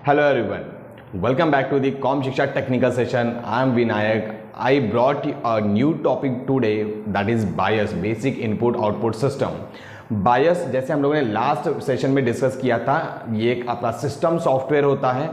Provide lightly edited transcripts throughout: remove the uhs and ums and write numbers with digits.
Hello everyone, welcome back to the Com Shiksha technical session. I am Vinayak. I brought a new topic today, that is bias, basic input output system. बायस जैसे हम लोगों ने last session में discuss किया था, ये एक आपका सिस्टम सॉफ्टवेयर होता है.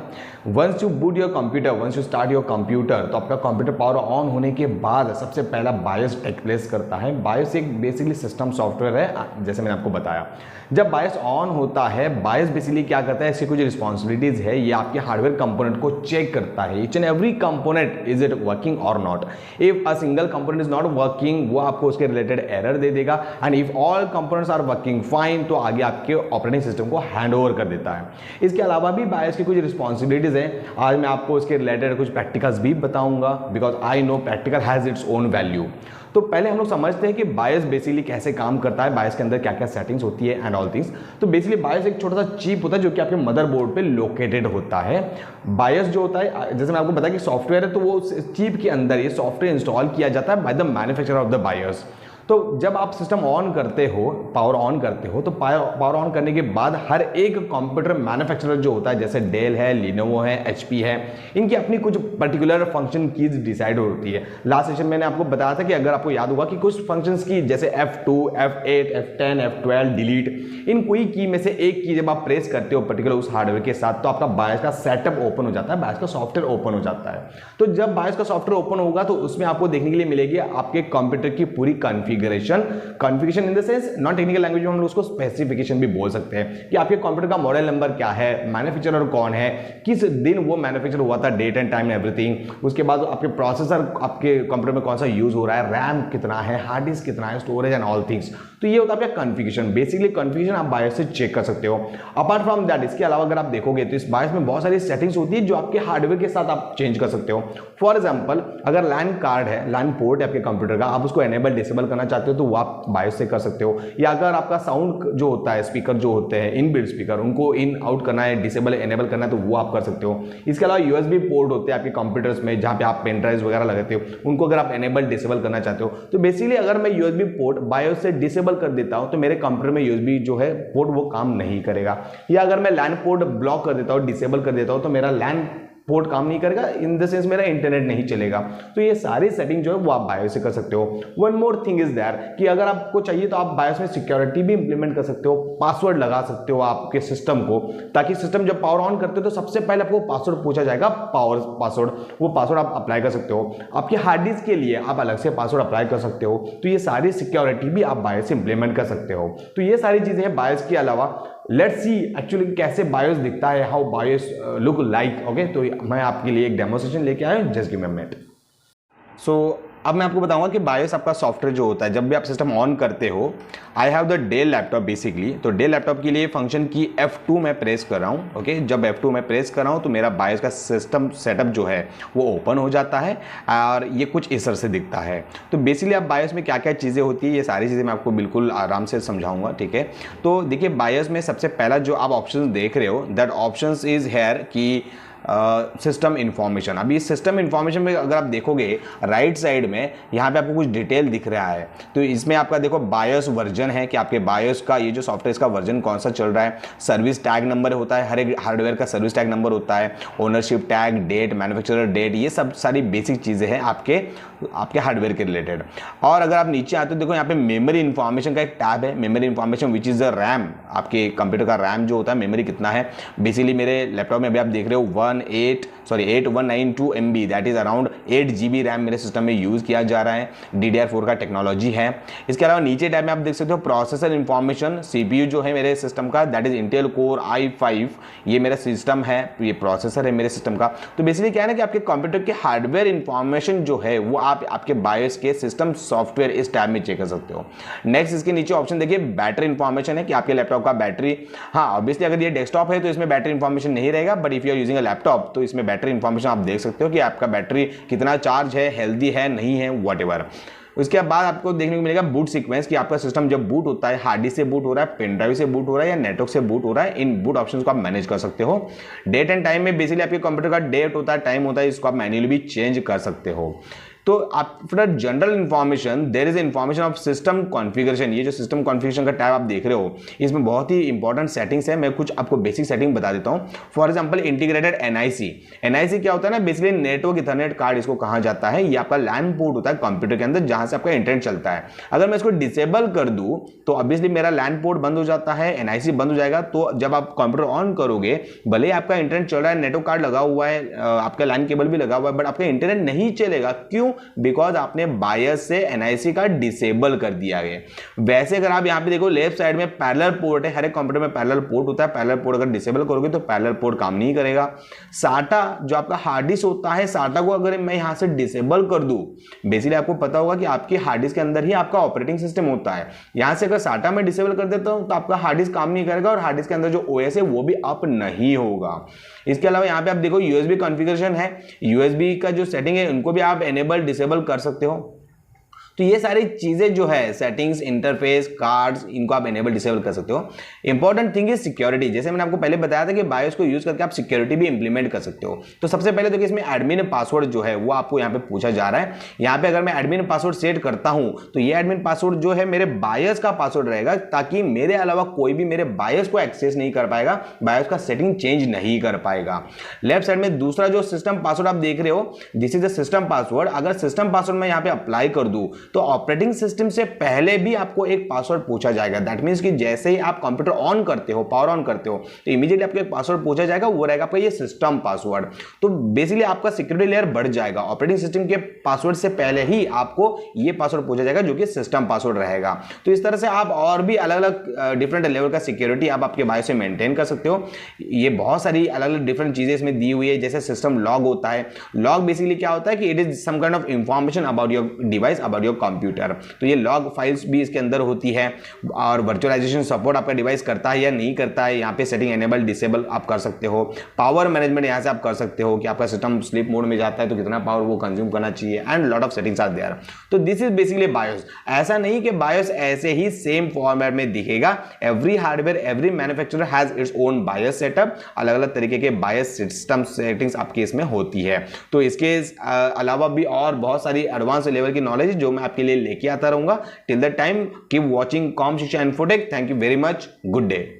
Once you boot your computer, once you start your computer, तो आपका कंप्यूटर पावर ऑन होने के बाद सबसे पहला बायस टेक प्लेस करता है. बायस एक बेसिकली सिस्टम सॉफ्टवेयर है, जैसे मैंने आपको बताया. जब बायस ऑन होता है, बायस बेसिकली क्या करता है, इसकी कुछ रिस्पॉन्सिबिलिटीज है. ये आपके हार्डवेयर कंपोनेंट को चेक करता है, each and every component is it working और not. If a single component is not working, वो आपको उसके रिलेटेड एरर दे देगा. And if all components are working fine, तो आगे आपके ऑपरेटिंग सिस्टम को हैंड ओवर कर देता है. इसके अलावा भी बायस की कुछ रिस्पॉन्सिबिलिटीज हैं. आज मैं आपको इसके रिलेटेड कुछ प्रैक्टिकल्स भी बताऊंगा, because I know practical has its own value. तो पहले हम लोग समझते हैं कि बायस बेसिकली कैसे काम करता है, बायस के अंदर क्या क्या सेटिंग्स होती है एंड ऑल थिंग्स. तो बेसिकली बायस एक छोटा सा चिप होता है जो कि आपके मदरबोर्ड पे लोकेटेड होता है. बायस जो होता है, जैसे मैं आपको बताया कि सॉफ्टवेयर है, तो वो चिप के अंदर ये सॉफ्टवेयर इंस्टॉल किया जाता है by the manufacturer of the bias. तो जब आप सिस्टम ऑन करते हो, पावर ऑन करते हो, तो पावर ऑन करने के बाद हर एक कंप्यूटर मैन्युफैक्चरर जो होता है, जैसे डेल है, लिनोवो है, एचपी है, इनकी अपनी कुछ पर्टिकुलर फंक्शन कीज डिसाइड होती है. लास्ट सेशन मैंने आपको बताया था कि अगर आपको याद होगा कि कुछ फंक्शंस की जैसे F2, F8, F10, F12, delete, इन कोई की में से एक की जब आप प्रेस करते हो पर्टिकुलर उस हार्डवेयर के साथ, तो आपका बायस का सेटअप ओपन हो जाता है, बायस का सॉफ्टवेयर ओपन हो जाता है. तो जब बायस का सॉफ्टवेयर ओपन होगा तो उसमें आपको देखने के लिए मिलेगी आपके कंप्यूटर की पूरी configuration in the sense, non technical language में हम लोग उसको स्पेसिफिकेशन भी बोल सकते हैं कि आपके कंप्यूटर का मॉडल नंबर क्या है, मैन्युफैक्चरर कौन है, किस दिन वो मैन्युफैक्चर हुआ था, डेट एंड टाइम एवरीथिंग. उसके बाद आपके प्रोसेसर आपके कंप्यूटर में कौन सा यूज हो रहा है, रैम कितना है, हार्ड डिस्क कितना है, स्टोरेज एंड ऑल थिंग्स. तो ये होता है आपका कॉन्फ़िगरेशन. बेसिकली कॉन्फ़िगरेशन आप बायस से चेक कर सकते हो. अपार्ट फ्रॉम दैट, इसके अलावा अगर आप देखोगे तो इस बायस में बहुत सारी सेटिंग्स होती है जो आपके हार्डवेयर के साथ आप चेंज कर सकते हो. फॉर एग्जांपल, अगर लैन कार्ड है, लैन पोर्ट है आपके कंप्यूटर का, आप उसको एनेबल डिसेबल करना चाहते हो तो वो आप बायस से कर सकते हो. या अगर आपका साउंड जो होता है, स्पीकर जो होते हैं, इनबिल्ट स्पीकर, उनको इन आउट करना है, डिसेबल एनेबल करना है, तो वो आप कर सकते हो. इसके अलावा यूएसबी पोर्ट होते हैं आपके कंप्यूटर्स में, जहां पे आप पेन ड्राइव्स वगैरह लगाते हो, उनको अगर आप एनेबल डिसेबल करना चाहते हो, तो बेसिकली अगर मैं यूएसबी पोर्ट बायस से डिसेबल कर देता हूं तो मेरे कंप्यूटर में यूएसबी जो है पोर्ट वो काम नहीं करेगा. या अगर मैं लैन पोर्ट ब्लॉक कर देता हूं, डिसेबल कर देता हूं, तो मेरा लैन पोर्ट काम नहीं करेगा, इन द सेंस मेरा इंटरनेट नहीं चलेगा. तो ये सारी सेटिंग जो है वो आप बायस से कर सकते हो. One more thing is there कि अगर आपको चाहिए तो आप बायस में सिक्योरिटी भी इंप्लीमेंट कर सकते हो. पासवर्ड लगा सकते हो आपके सिस्टम को, ताकि सिस्टम जब पावर ऑन करते हो तो सबसे पहले आपको पासवर्ड पूछा जाएगा, पावर पासवर्ड. वो पासवर्ड आप अप्लाई कर सकते हो. आपके हार्ड डिस्क के लिए आप अलग से पासवर्ड अप्लाई कर सकते हो. तो ये सारी सिक्योरिटी भी आप बायस से इंप्लीमेंट कर सकते हो. तो ये सारी चीजें हैं बायस के अलावा. लेट्स सी एक्चुअली कैसे बायस दिखता है, how bias look like. Okay, तो मैं आपके लिए एक डेमोस्ट्रेशन लेके आया हूं, just give me a minute. So अब मैं आपको बताऊंगा कि बायस आपका सॉफ्टवेयर जो होता है, जब भी आप सिस्टम ऑन करते हो, I have the Dell laptop basically. तो डेल लैपटॉप के लिए फंक्शन की F2 मैं प्रेस कर रहा हूँ. ओके, जब F2 मैं प्रेस कर रहा हूँ तो मेरा बायस का सिस्टम सेटअप जो है वो ओपन हो जाता है और ये कुछ इस तरह से दिखता है. तो बेसिकली आप बायस में क्या क्या चीज़ें होती है, ये सारी चीज़ें मैं आपको बिल्कुल आराम से समझाऊंगा. ठीक है, तो देखिए बायस में सबसे पहला जो आप ऑप्शन देख रहे हो, दैट ऑप्शन इज हेयर कि सिस्टम इन्फॉर्मेशन. अभी इस सिस्टम इन्फॉर्मेशन में अगर आप देखोगे राइट साइड में, यहाँ पे आपको कुछ डिटेल दिख रहा है. तो इसमें आपका देखो बायस वर्जन है कि आपके बायस का ये जो सॉफ्टवेयर इसका वर्जन कौन सा चल रहा है. सर्विस टैग नंबर होता है, हर एक हार्डवेयर का सर्विस टैग नंबर होता है. Ownership tag, date, manufacturer date, ये सब सारी बेसिक चीज़ें हैं आपके हार्डवेयर के रिलेटेड. और अगर आप नीचे आते हो, देखो यहाँ पे मेमोरी इन्फॉर्मेशन का एक टैब है, memory information which is the RAM. आपके कंप्यूटर का रैम जो होता है, मेमोरी कितना है. बेसिकली मेरे लैपटॉप में अभी आप देख रहे हो 8192 MB, that is around 8 GB RAM मेरे सिस्टम में यूज किया जा रहा है. DDR4 का टेक्नोलॉजी है. इसके अलावा नीचे टैब में आप देख सकते हो प्रोसेसर इंफॉर्मेशन. CPU जो है मेरे सिस्टम का, that is Intel core i5, ये मेरा सिस्टम है, ये प्रोसेसर है मेरे सिस्टम का. तो बेसिकली क्या है ना कि आपके कंप्यूटर के हार्डवेयर इंफॉर्मेशन जो है वो आप आपके बायस के सिस्टम सॉफ्टवेयर इस टैब में चेक कर सकते हो. नेक्स्ट इसके नीचे ऑप्शन देखिए, बैटरी इंफॉर्मेशन है कि आपके लैपटॉप का बैटरी. हाँ, ऑब्वियसली अगर ये डेस्कटॉप है तो इसमें बैटरी इंफॉर्मेशन नहीं रहेगा, but if you are using a laptop तो इसमें बैटरी इंफॉर्मेशन आप देख सकते हो कि आपका बैटरी कितना चार्ज है, हेल्दी है, नहीं है, व्हाटएवर. उसके बाद आपको देखने को मिलेगा बूट सीक्वेंस कि आपका सिस्टम जब बूट होता है, हार्ड डिस्क से बूट हो रहा है, पेन ड्राइव से बूट हो रहा है या नेटवर्क से बूट हो रहा है. इन बूट ऑप्शंस को आप मैनेज कर सकते हो. डेट एंड टाइम में बेसिकली आपके कंप्यूटर का डेट होता है, टाइम होता है, इसको आप मैन्युअली भी चेंज कर सकते हो. तो after general information there is information of system configuration. ये जो सिस्टम कॉन्फ़िगरेशन का टैब आप देख रहे हो, इसमें बहुत ही इंपॉर्टेंट सेटिंग्स है। मैं कुछ आपको बेसिक सेटिंग बता देता हूं। For example integrated NIC. NIC क्या होता है ना, बेसिकली नेटवर्क इथरनेट कार्ड इसको कहा जाता है। ये आपका लैन पोर्ट होता है कंप्यूटर के अंदर, जहां से आपका इंटरनेट चलता है। अगर मैं इसको डिसेबल कर दूं तो ऑब्वियसली मेरा लैन पोर्ट बंद हो जाता है, एनआईसी बंद हो जाएगा। तो जब आप कंप्यूटर ऑन करोगे, भले ही आपका इंटरनेट चल रहा है, नेटवर्क कार्ड लगा हुआ है, आपका लैन केबल भी लगा हुआ है, बट आपका इंटरनेट नहीं चलेगा। क्यों? बिकॉज आपने बायस से एनआईसी का डिसेबल कर दिया है। वैसे अगर आप यहां पे देखो लेफ्ट साइड में पैरेलल पोर्ट है, हर एक कंप्यूटर में पैरेलल पोर्ट होता है। पैरेलल पोर्ट अगर डिसेबल करोगे तो पैरेलल पोर्ट काम नहीं करेगा। साटा जो आपका हार्ड डिस्क होता है, साटा को अगर मैं यहां से डिसेबल कर दूं, बेसिकली आपको पता होगा कि आपकी हार्ड डिस्क के अंदर ही आपका ऑपरेटिंग सिस्टम होता है। यहां से अगर साटा में डिसेबल कर देता हूं तो आपका हार्ड डिस्क काम नहीं करेगा और हार्ड डिस्क के अंदर जो ओएस है वो भी अप नहीं होगा। इसके अलावा यहां पे आप देखो यूएसबी कॉन्फ़िगरेशन है। यूएसबी का जो सेटिंग है उनको भी आप एनेबल डिसेबल कर सकते हो। तो ये सारी चीजें जो है सेटिंग्स, इंटरफेस, कार्ड्स, इनको आप एनेबल डिसेबल कर सकते हो। Important thing is security. जैसे मैंने आपको पहले बताया था कि बायोस को यूज करके आप सिक्योरिटी भी इंप्लीमेंट कर सकते हो। तो सबसे पहले तो कि इसमें एडमिन पासवर्ड जो है वो आपको यहाँ पे पूछा जा रहा है। यहाँ पे अगर मैं एडमिन पासवर्ड सेट करता हूं तो ये एडमिन पासवर्ड जो है मेरे बायस का पासवर्ड रहेगा, ताकि मेरे अलावा कोई भी मेरे बायस को एक्सेस नहीं कर पाएगा, बायस का सेटिंग चेंज नहीं कर पाएगा। लेफ्ट साइड में दूसरा जो सिस्टम पासवर्ड आप देख रहे हो, this is the system password. अगर सिस्टम पासवर्ड मैं यहाँ पे अप्लाई कर दूं तो ऑपरेटिंग सिस्टम से पहले भी आपको एक पासवर्ड पूछा जाएगा। दैट मींस कि जैसे ही आप कंप्यूटर ऑन करते हो, पावर ऑन करते हो, तो इमीडिएटली आपको एक पासवर्ड पूछा जाएगा, वो रहेगा आपका ये सिस्टम पासवर्ड। तो बेसिकली आपका सिक्योरिटी लेयर बढ़ जाएगा। ऑपरेटिंग सिस्टम के पासवर्ड से पहले ही आपको ये पासवर्ड पूछा जाएगा जो कि सिस्टम पासवर्ड रहेगा। तो इस तरह से आप और भी अलग अलग डिफरेंट लेवल का सिक्योरिटी आप आपके बायोस से मेंटेन कर सकते हो। ये बहुत सारी अलग अलग डिफरेंट चीजें इसमें दी हुई है। जैसे सिस्टम लॉग होता है। लॉग बेसिकली क्या होता है कि it is some kind of information about your device, about your computer. तो ये लॉग फाइल्स भी इसके अंदर होती है। और वर्चुअलाइजेशन सपोर्ट आपका डिवाइस करता है या नहीं करता है, यहाँ पे सेटिंग एनेबल डिसेबल आप कर सकते हो। पावर मैनेजमेंट यहाँ से आप कर सकते हो कि आपका सिस्टम स्लीप मोड में जाता है तो कितना पावर वो कंज्यूम करना चाहिए, and lot of settings are there. तो दिस इज बेसिकली बायोस। ऐसा नहीं कि बायोस ऐसे ही सेम फॉर्मेट में दिखेगा। Every hardware, every manufacturer has its own BIOS setup. अलग अलग तरीके के बायोस सिस्टम सेटिंग्स आपके इसमें होती है। तो इसके अलावा भी और बहुत सारी एडवांस लेवल की नॉलेज जो मैं आपके लिए लेके आता रहूंगा। Till that time, keep watching Com Shiksha Infotech. Thank you very much. Good day.